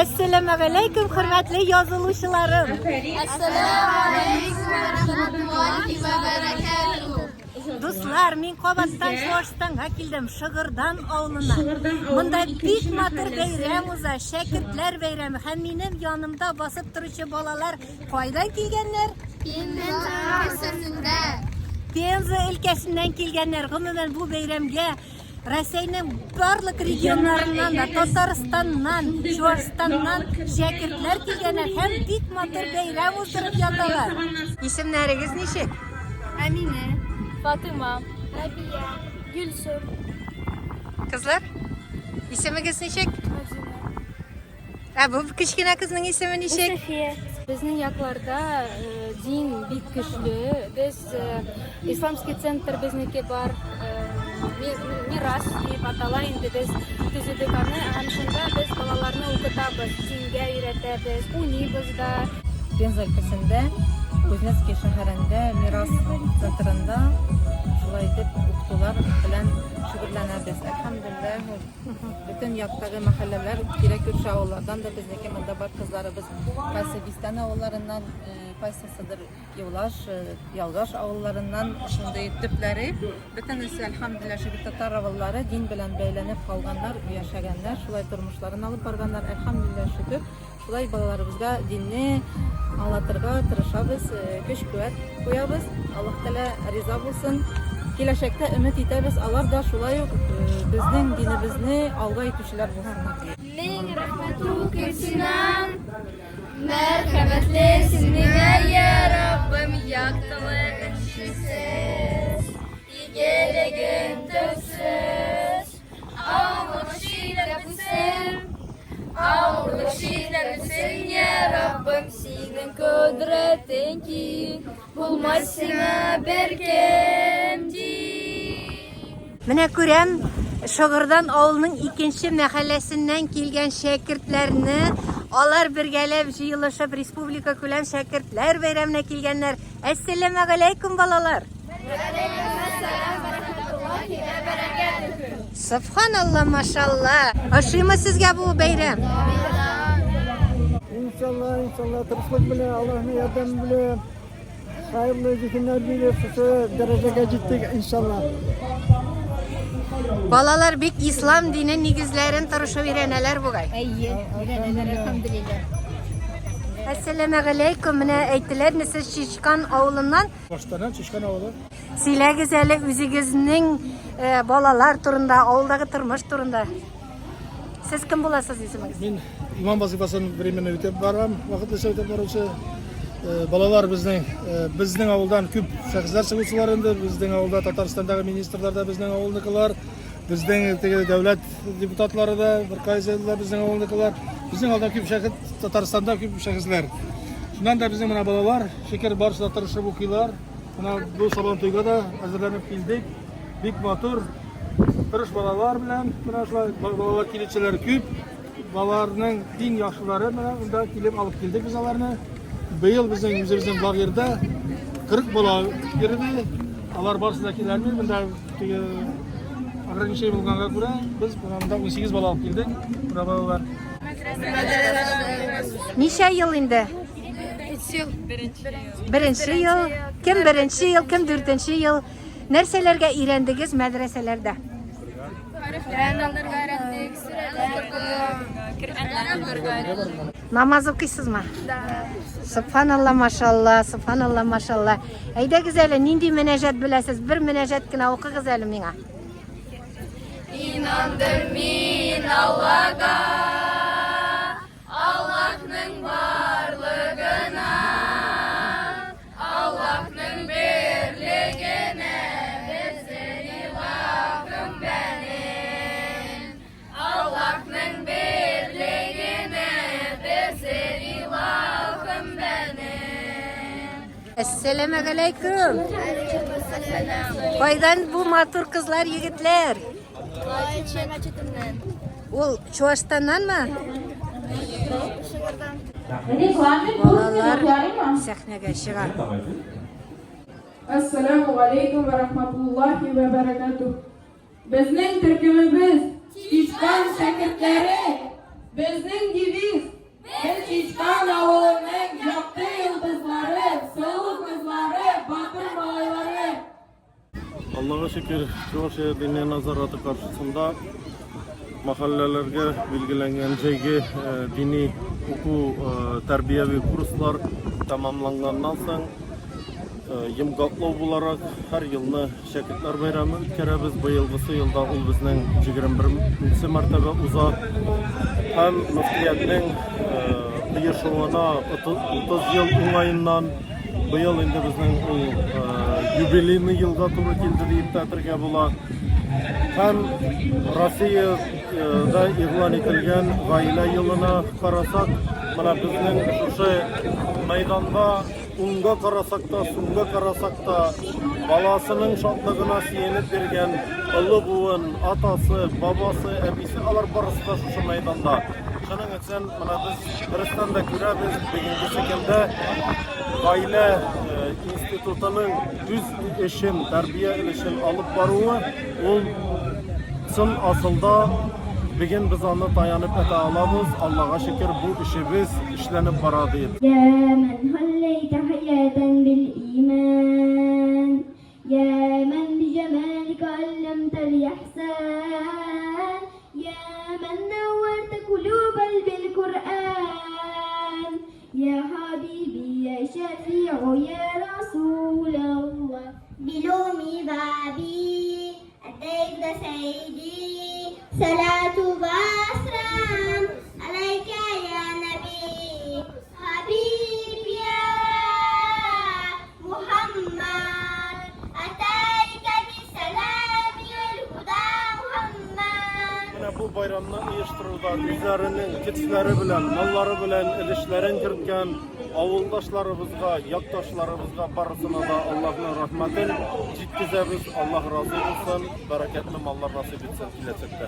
Assalamu alaykum hurmatli yozuvchilarim. Assalomu alaykum va rahmatullohi va barakatuh. Do'stlar, men Qobatdan Shoshtanga keldim, Shig'irdan ovulina. Bunda bek motor bayram o'za, shogirdlar bayrami. Ham mening yonimda bosib turuvchi bolalar qaydan kelganlar? Penza ilkasidan kelganlar. Umuman bu bayramga Rossiyaning barliq regionlaridan, Tataristondan, Shoshtandan shogirdlar kelganlar. Ham bek motor bayram o'tirib yotalar. Ismlaringiz nechik? Amina, Fatıma, Rabiya, Gulsum, Kızlar, ismingiz nechik? Bu kichkina qizning ismi nechik? Safiya. bizning yoqlarda din bek kuchli. Biz islamskiy sentr bizniki bor. Miras deb atalaydi. Biz tuzdik uni. Ham shunda biz bolalarni o'qitamiz, dinga o'rgatamiz. Uni bizda Penza өлкәсендә, Кузнецкий шәһәрендә, Мирас центрында шулай итеп укытулар белән шөгыльләнәбез. Әлхәмдүлилләһ, бөтен яктагы мәхәлләләр, кирәк күрше авыллардан да безнеке монда бар кызларыбыз, кайсы Бистан авылларыннан, кайсысыдыр Ялгаш авылларыннан шундый төпләре, бөтенесе әлхәмдүлилләһ шундый татар авыллары дин белән бәйләнеп калганнар, яшәгәннәр, шулай тормышларын алып барганнар, әлхәмдүлилләһ шөкер. Шулай балаларыбызга динне аңлатырга тырышабыз, көч-куәт куябыз. Аллаһ Тәала риза булсын. Киләчәктә өмет итәбез, алар да шулай ук безнең динебезне алга итүчеләр булсыннар. Мин рәхмәту кирсинам, мәрхәмәтле синеңә, я Раббым, яктылык эшсез, игелегең төпсез, авырлык шиләпсен, я Раббым, синең көдретең киң, булмасыңа беркем ди. Менә күрәм, Шыгырдан авылның икенче мәхәлләсеннән килгән шәкертләрне, алар бергәләп җыелышып республика күләм шәкертләр бәйрәменә килгәннәр. Ассаламу алейкум балалар. Субханалла, машалла. Ашыймы сезгә бу бәйрәм? İnşallah tırıslık bile, Allah'ın yardım bile, hayırlı zihinler bile, şu dereceye gittik inşallah. Балалар бик ислам дине нигезләрен тырышып өйрәнәләр бугай. Ассаламу алейкум. Менә әйттеләр, сез Чишкан авылыннан. Başlarına Çişkan Ağalı. Сөйләгез әле үзегезнең балалар турында, авылдагы тормыш турында. Сез кем буласыз исемегез? Ben imam vazifasını временно ötep baram, vakitlese ötep barışı. Balalar bizning avuldan köp şəxslər çıxıqçılar indi. Bizning avulda Tataristandagı ministrlar da bizning avulnikilar. Bizning devlet deputatları da bir qaysilar bizning avulnikilar. Bizning avulda köp şəxs Tataristanda köp şəxslər. Şundan da bizning mana balalar şeker barışla tırışıb okuylar. Mana bu salon toyga da hazırlanıp keldik. Bek motor tırış balalar bilen mana şulay balalar kelişçiler köp. Balalarning din yaxshilari mana unda kelib olib keldik biz ularni. Beyil bizning лагерьдә 40 бала girdi. Алар барсыдаkilarni bunda ограничение булганга күрә biz бунда 18 бала алып келдик. Бу балалар. Ничә ел инде? 3 yıl. Беренче ел. Кем беренче ел, кем дүртенче ел? Нәрсәләргә өйрәндегез мәдрәсәләрдә? Намаз укыйсызмы? Субханалла, машалла, субханалла, машалла. Әйдәгез әле, нинди мөнәҗәт беләсез? Бер мөнәҗәт кенә укыгыз әле миңа. İnandım min Allah'a, Allah'ın varlığına, Allah'ın birliğine, bizden ilahım benim. Allah'ın birliğine, bizden ilahım benim. Assalamu alaykum. Кайдан бу матур кызлар, егетләр? Ул Чуашстаннанмы? Балалар сәхнәгә чыга. Assalamu alaikum ve rahmatullahi ve barakatuh. Bizning turkumimiz Chishkan şakirtlari, bizning deviz şükür Çuvaşya Dini Nazarati karşısında mahallelerge belgilengen jaygi dini oku terbiyevi kurslar tamamlangandan soň yımgatlov bularak her yılını Şakirtler Bayramı ütkärебез. Bıyılgısı yılda ul bizning 21 martaba uza hem müftiyetning ýyşygyna 30 yıl uňaýyndan bu yıl indi bizning юбилейный yılga to'g'ri keldi deb ta'tirga bola. Hem Rossiyada e'lon etilgan g'oyla yılına qarasak, mana bizning o'sha maydonda unga qarasak da, sunga qarasak da balasının şadlığına siyenip bergen ılı buğun, atası, babası, ebisi alar barısı da şu maydanda. Şunun için mana biz Kırgızstanda görəbiz, bugungi şekilde aile institutunun düz işin, terbiye ilişin alıp baruğu ol çın asılda bugün biz onu dayanıp ete alabız. Allah'a şükür bu işimiz işlenip baradı. يا من هليت حياة بالإيمان يا من بجمالك علمت الإحسان يا من نورت قلوبا بالقرآن يا حبيبي يا شفيع يا رسول الله بلومي بابي أتيت سيدي صلاة وسلام عليك يا نبي حبيب يا محمد أتيت بالسلام والهدى محمد. Bu bayramını uyuşturulda üzerinin kitleri bilen, malları bilen, ilişlerin kirken avuldaşlarımızga, yaktaşlarımızga barısına da Allah'ın rahmetin citkizemiz. Allah razı olsun, bereketli mallar nasip etsin gelecekte.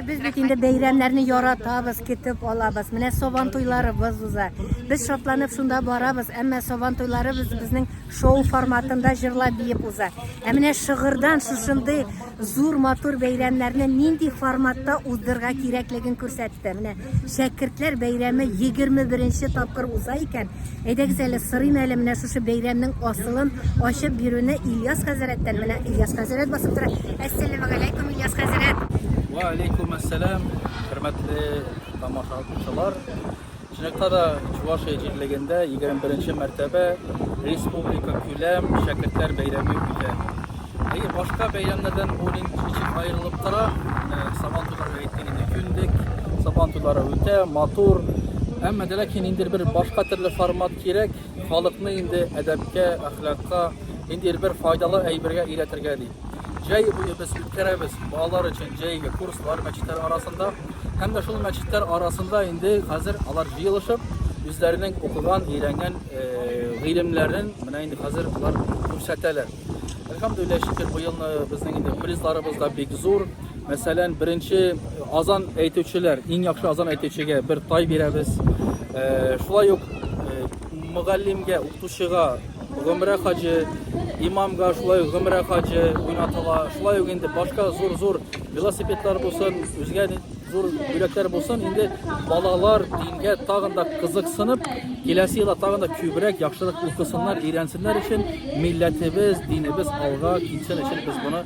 Biz bütünde beyramlarni yaratabız, ketip olabız. Mine sovan toylarыбыз uza. Biz şatlanıp şunda barabız. Ama sovan toylarыбыз bizning şou formatında jırlap biyip uza. Mine şığırdan şuşunday zor motor beyramlarni nindi formatda uzdırga kerakligini ko'rsatdi. Mine Şakirtler Bayramı 21 tapkır uza ekan. Edegiz ele sırayım ele mine şuşu beyramning asılın aşıp birine İlyas Hazret'ten. Mine İlyas Hazret basıp tura. Assalamu alaikum İlyas Hazret. Ve aleykümselam, hürmetli tamaşaçılar. Çinek'ta da Çuvaşya Cirliğinde 21. mertebe Respublika Külem Şakirtler Bayramı üte. Başka bayramlardan onun için ayrılıp tıra Sabantulara ettiğinde günlük Sabantulara üte, matur. Ama lakin indir bir başka türlü format gerek. Halkını indi edebke, ahlakka, indir bir faydalı eybirge iletirge değil. Jay biz ütkärебез balalar için jayga kurslar meçitler arasında hem de şu meçitler arasında indi hazır alar jıyılışıp üzlerinin okugan, öğrengen ilimlerin mena indi hazır alar ko'rsatalar. Elhamdülillah şükür bu yılni bizning indi prizlarımız da bek zo'r. Mesela birinchi azan aytuvchilar, eng yaxshi azan aytuvchiga bir toy beramiz. Shulay yo'q muallimga, o'qituvchiga G'umra hacı, imamga şulay G'umra hacı oynatıla, şulay yo'q endi boshqa zo'r velosipedlar bo'lsin, o'zga zo'r bo'laklar bo'lsin, endi balalar dinga tag'inda qiziqsinib, kelasi yilda tag'inda ko'proq yaxshilik o'qisinlar, o'rgansinlar uchun millatimiz, dinimiz alga ketsin uchun biz buni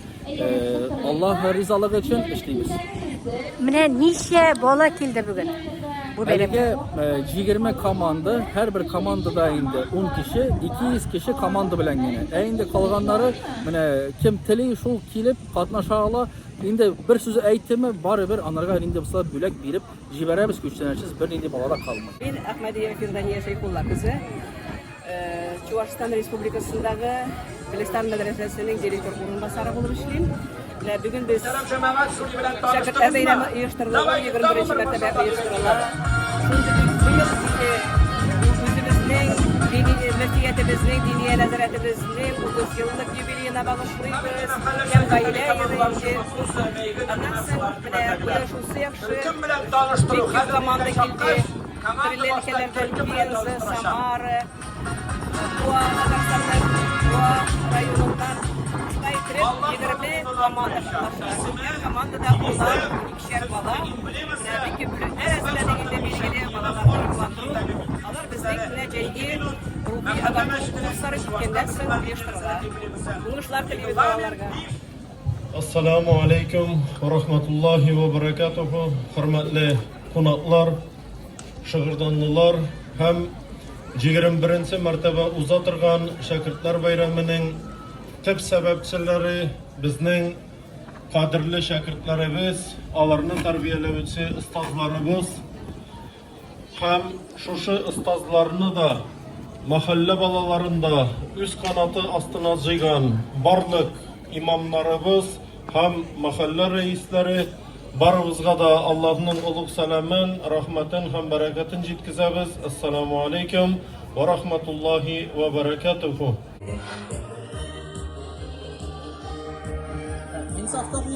Alloh rizoligi uchun ishlaymiz. Mine necha bola keldi bugun? Bu Belge 20 komanda, her bir komandada indi 10 kişi, 200 kişi komanda bilen yine. Indi kalganları kim tili şul kilip katnaşağla indi bir sözü eğitimi bari bir anarga indi bu sefer bölek birip jiberemiz güçleneceğiz. Bir indi balada kalma. Ben Ahmediye Firdaniye Şeyhullah kızı. Çuvaşistan Respublikası'ndaki Gülistan Medresesi'nin direktör orunbasarı olur işleyim. Bugün biz Şakirtler Bayramı uyuşturulan 21. mertebe uyuşturulan. Bu yıl özümüzün, müftiyetimizin, diniye nazaretimizin 30 yıllık yübileyine bağışlıyız. Hem gaile yürüyüşü. Ondan sonra bu yaşusu yakşı. Bir komanda geldi. Trilenkelerden Penza, Samara, Kua, Kazakistan'dan, Kua rayonundan. Yigirme komanda her komandada bunlar ikişer bala. Peki neresilerde belirli balalar kullanılıyor. Alır bizden neceydi ruhi adam kursları gitkenler sen uyuştururlar. Buluşlar televizyon balalarga. Assalamu alaikum wa rahmatullahi wa barakatuhu. Hürmetli konaklar, şıgırdanlılar hem 21. mertebe uzatırgan şakirtler bayramının tip sebepçileri bizning kadirli şakirtlerimiz, alarını terbiyelevisi ustazlarımız hem şuşu ustazlarını da mahalle balalarında üst kanatı astına jıygan barlık imamlarımız hem mahalle reisleri barımızga da Allah'ın uluk selamın, rahmetin hem bereketin jitkizemiz. Esselamu aleyküm ve rahmetullahi ve berekatuhu.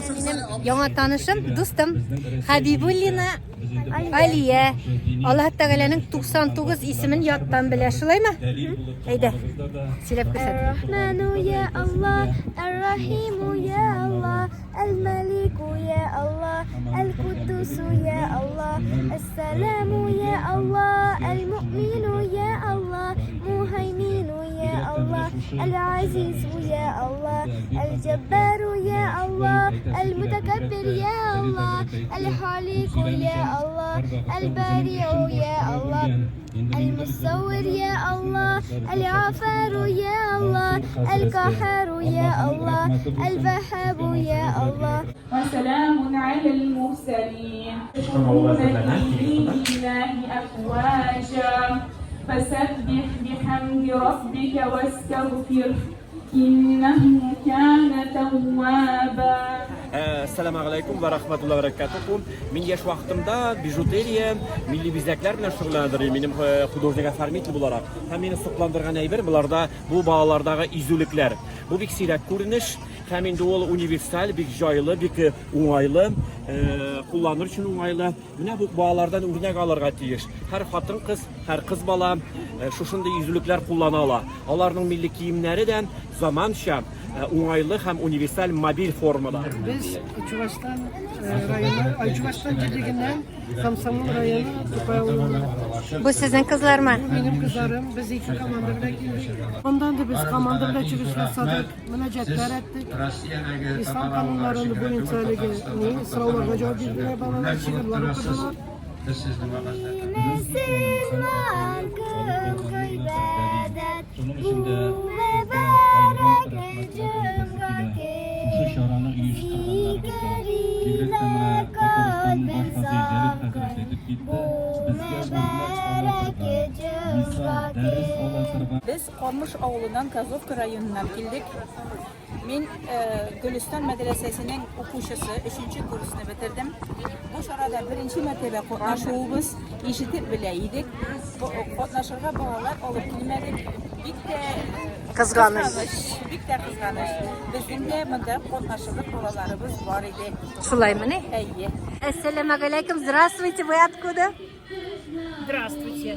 Benim яңа tanışım, dostum Хабибуллина Алия. Allah Teala'nın 99 ismin yattan bile, şulay mı? Haydi, söylep göster. الرحمن يا الله الرحيم يا الله الملك يا الله القدوس يا الله السلام يا الله المؤمن يا الله مهيمن يا الله العزيز يا الله الجبار يا الله المتكبر يا الله الخالق يا الله البارئ يا الله المصور يا الله الغفار يا الله القهار يا الله الوهاب يا الله وسلام على المرسلين لله أفواجا فسبح بحمد ربك واستغفره إنه كان توابا. Assalamu alaikum ve rahmetullahi ve berekatuhu. Min yaş vaktimde bijuteriya, milli bizekler bilen şugullanırım. Benim hudojnik afarmitli bularak. Hem beni sıklandırgan eyber bularda bu bağlardagi izülükler. Bu bir sirak ko'rinish, hem endi ol universal, bir joyli, bir oңайлы, kullanır için oңайлы. Mine bu bağlardan örnek alırga tiyiş. Her hatın kız, her kız bala şuşunday izülükler kullanala. Alarning milli kiyimleri de zamança oңайлы hem universal mobil formada. Biz Çuvaş'tan rayonu, Çuvaş'tan Cedriginden Samsamın rayonu Tupay oğlundan. Bu sizin kızlar mı? Benim kızlarım, biz iki komandırla girdik. Ondan da biz komandırla çıkışlasadık, münacatlar ettik. İslam kanunlarını boyunca sınavlarına cevap bildiler, bana şiirler okudular. Biz Qormuş avludan Kazovka rayonundan keldik. Men Gülistan medresesinin o'quvchisi 3-chi kursni bitirdim. Bu şarada birinchi martaba qatnashuvimiz eshitib bilaydik. Qatnashuvga bolalar olib kelmadik. Bitta qizg'anish. Bizning de bunda qatnashuvga bolalarimiz bor edi. Şulay mı ne? Ayye. Assalamu alaikum, здравствуйте, вы откуда? Здравствуйте.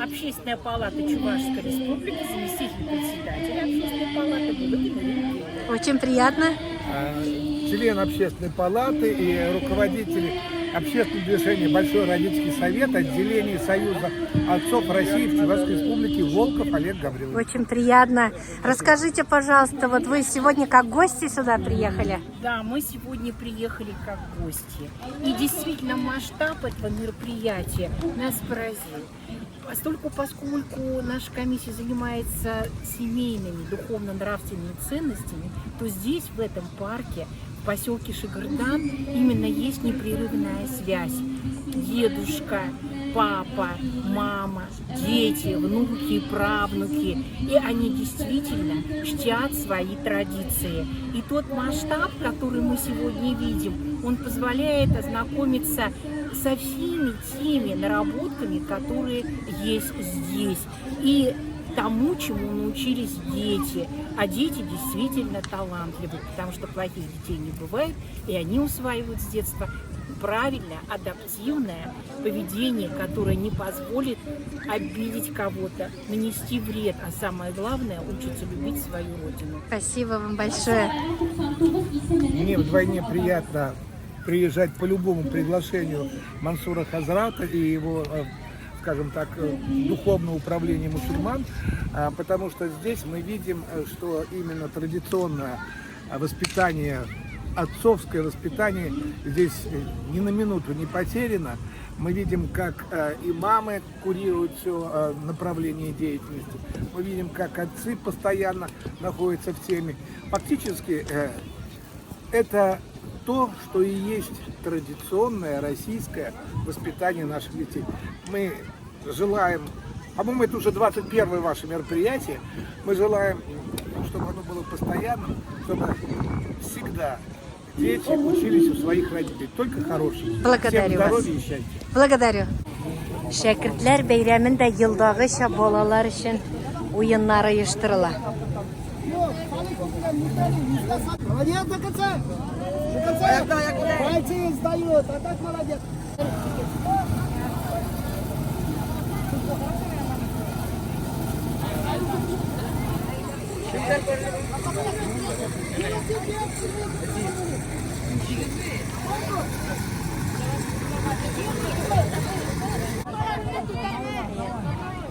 Общественная палата Чувашской Республики, заместитель председателя Общественной палаты Булыгина. Очень приятно. Член Общественной палаты и руководитель общественного движения Большой родительский совет отделения Союза отцов России в Чувашской Республике Волков Олег Гаврилович. Очень приятно. Расскажите, пожалуйста, вот вы сегодня как гости сюда приехали? Да, мы сегодня приехали как гости. И действительно масштаб этого мероприятия нас поразил. Поскольку наша комиссия занимается семейными, духовно-нравственными ценностями, то здесь, в этом парке, в поселке Шыгырдан, именно есть непрерывная связь. Дедушка, папа, мама, дети, внуки, правнуки. И они действительно чтят свои традиции. И тот масштаб, который мы сегодня видим, он позволяет ознакомиться со всеми теми наработками, которые есть здесь. И тому, чему научились дети. А дети действительно талантливы, потому что плохих детей не бывает, и они усваивают с детства правильное, адаптивное поведение, которое не позволит обидеть кого-то, нанести вред, а самое главное – учиться любить свою родину. Спасибо вам большое. Мне вдвойне приятно приезжать по любому приглашению Мансура Хазрата и его, скажем так, духовного управления мусульман, потому что здесь мы видим, что именно традиционное воспитание отцовское воспитание здесь ни на минуту не потеряно. Мы видим, как имамы курируют все направление деятельности. Мы видим, как отцы постоянно находятся в теме. Фактически это то, что и есть традиционное российское воспитание наших детей. Мы желаем, по-моему, это уже 21-е ваше мероприятие, мы желаем, чтобы оно было постоянным, чтобы всегда дети учились у своих родителей, только хорошие. Благодарю Всем вас. здоровья и счастья. Благодарю. Шәкертләр бәйрәмендә елдагыча балалар өчен уеннар оештырыла. Молодец до конца! До конца! Пальцы сдает, а так молодец!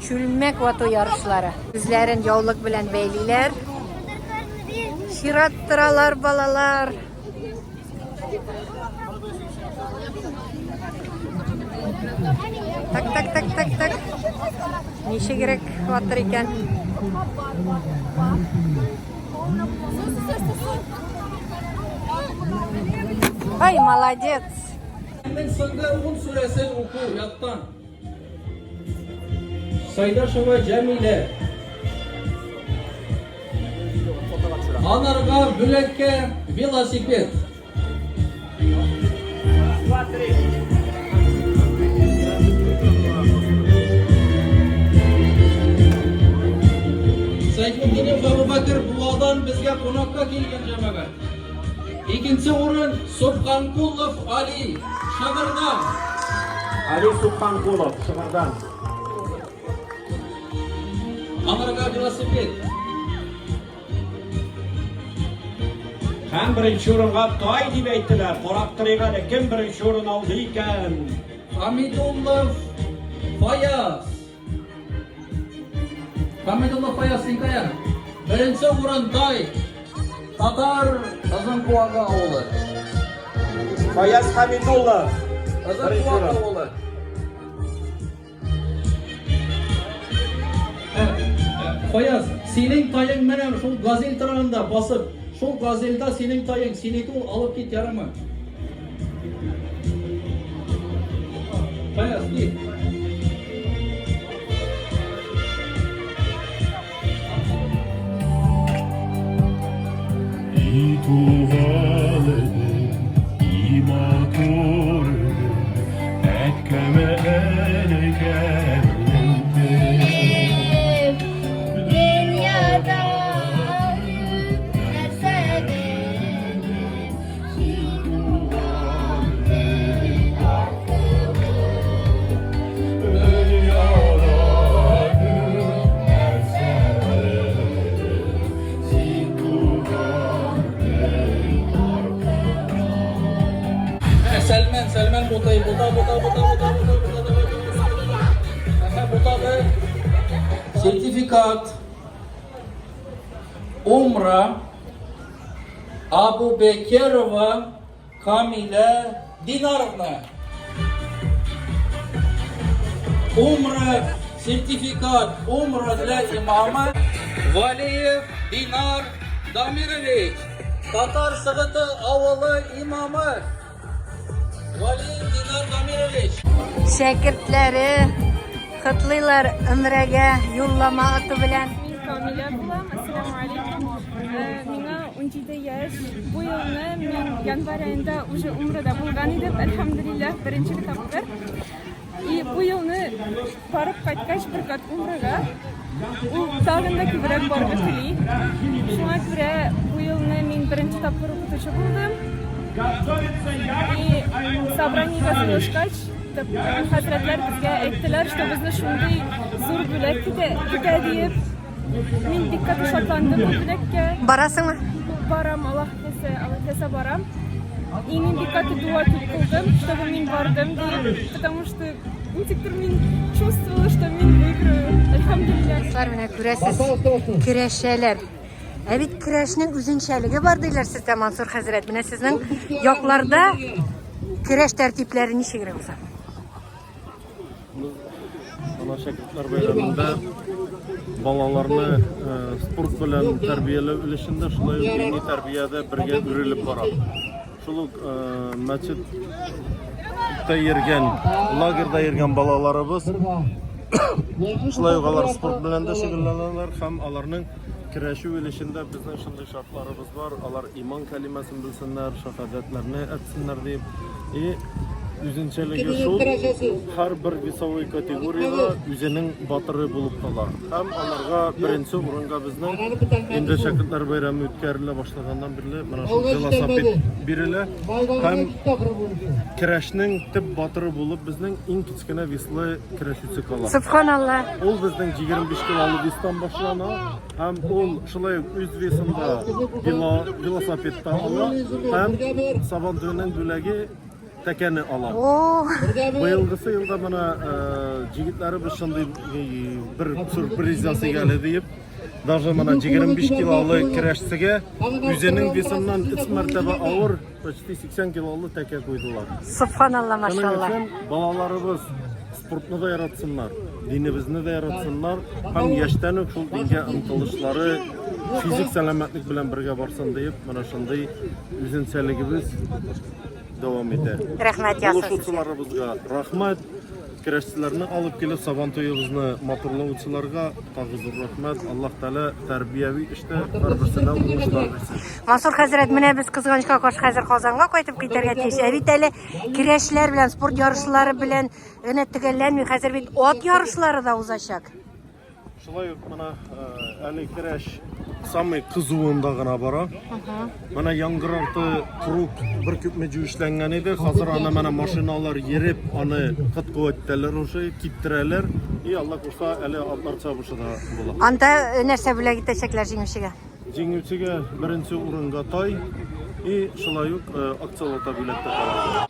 Чүлмәк вату ярышлары. Үзләрен яулык белән бәйлиләр. Чираттыралар балалар. Так. Ничегрәк ватыр икән? Ай, молодец. Suresi oku yattan. Saydaşova Cemile. Anarga Bülek'e velosiped. Sayfuddinov Abubakir Buvadan bizga qo'noqqa kelgan jamoat. İkinci o'rin Subhanqulov Ali Shag'irdan. Ali Subhanqulov Shag'irdan. Anarga velosiped. Ham birinchi o'ringa Toy deb aytdilar. Qarab turgan kim birinchi o'rin oldi ekan? Hamidullah Fayaz. Hamidullah Fayaz Sinkaya. Birinchi o'rin Toy. Tatar Azanquaga oğlu. Fayaz Hamidullah. Azanquaga oğlu. Fayaz, senin tayın benim şu gazel tarafında basıp, şu gazelde senin tayın, seneki alıp git yarama. Fayaz git. Selman Botay, sertifikat Umra Abu Bekirova Kamile Dinarovna. Umra sertifikat Umra для imama Valiyev Dinar Damirovich. Tatar Sığıtı Avalı imamı Valiyev Dinar Damirovich. Şәкертләре кытлыйлар өмрәгә юллама аты белән. Камиля булам. Ассаламу алейкум. Миңа 17 яшь. Bu yılны мен январь ayında уже умрада булган идем. Әлхәмдүлилләх, беренче тапкыр. И bu yılны барып кайткач бер кат умрага. Ул тагын да күбрәк барып тели. Шуңа күрә bu yılны мин беренче тапкыр укытучы булдым. И собраниегә сөйләшкәч, хәзрәтләр безгә әйттеләр, что безне шундый зур бүләк көтә дип. Мин бик каты шатландым бу бүләккә. Барасыңмы? Барам, Аллаһ теләсә барам. И мин бик каты дуа кылдым, чтобы мин бардым дип, потому что интектор мин чувствовала, что мин выиграю. Әлхәмдүлилләх. Менә күрәсез, көрәшәләр. Ә бит көрәшнең үзенчәлеге бар диләр сездә, Мансур хәзрәт. Менә сезнең якларда көрәш тәртипләре ничегрәк булса? Ана шәкертләр бәйрәмендә балаларны спорт белән тәрбияләү өлешендә шулай ук дини тәрбиядә бергә үрелеп бара. Шул ук мәчеттә йөргән, лагерьда йөргән балаларыбыз шулай ук алар спорт белән дә шөгыльләнәләр һәм аларның көрәшү өлешендә безнең шундый шартларыбыз бар. Алар иман кәлимәсен белсеннәр, шаһадәтләрне әйтсеннәр дип. Үзенчәлеге шул, һәрбер весовой категорияда үзенең батыры булып кала. Һәм аларга беренче урынга безнең инде шәкертләр бәйрәме үткәрелә башлаганнан бирле менә шул велосипед бирелә. Һәм көрәшнең төп батыры булып безнең иң кичкенә веслы көрәшүче кала. Субханалла. Ул безнең 25 килолы вестан башлана. Һәм ул шулай ук үз весында велосипедта ала. Һәм сабантуйның бүләге тәкәне ала. Быелгысы елда менә җегетләребез шундый бер сюрприз ясыйлар дип, даже менә 25 килолы көрәшчегә үзенең весыннан 3 мәртәбә авыр, почти 80 килолы тәкә куйдылар. Субханалла, машалла. Балаларыбыз спортны да яратсыннар, динебезне дә яратсыннар, һәм яшьтән үк шул дингә омтылышлары физик сәламәтлек белән бергә барсын дип, менә шундый үзенчәлегебез davam eder. Рәхмәт ясыз. Булышучыларыбызга рәхмәт. Көрәшчеләрне алып килеп сабантуебызны матурлаучыларга тагы зур рәхмәт. Аллаһ Тәала тәрбияви эштә һәрберсенә уңышлар бирсен. Мансур хәзрәт, менә без кызганычка каршы хәзер Казанга кайтып китәргә тиеш. Ә бит әле көрәшләр белән, спорт ярышлары белән генә төгәлләнми, хәзер бит ат ярышлары да узачак. Шулай ук менә әле көрәш самый кызуында гына бара. Менә яңгыр арты круг бер күпме җүешләнгән иде. Хәзер аны менә машиналар йөреп, аны кыткуәттәләр уже киттерәләр. И Алла кушса, әле атлар чабышы да була. Анда нәрсә бүләк итәчәкләр җиңүчегә? Җиңүчегә беренче урынга тай и шулай ук акциялата бүләк тә кала.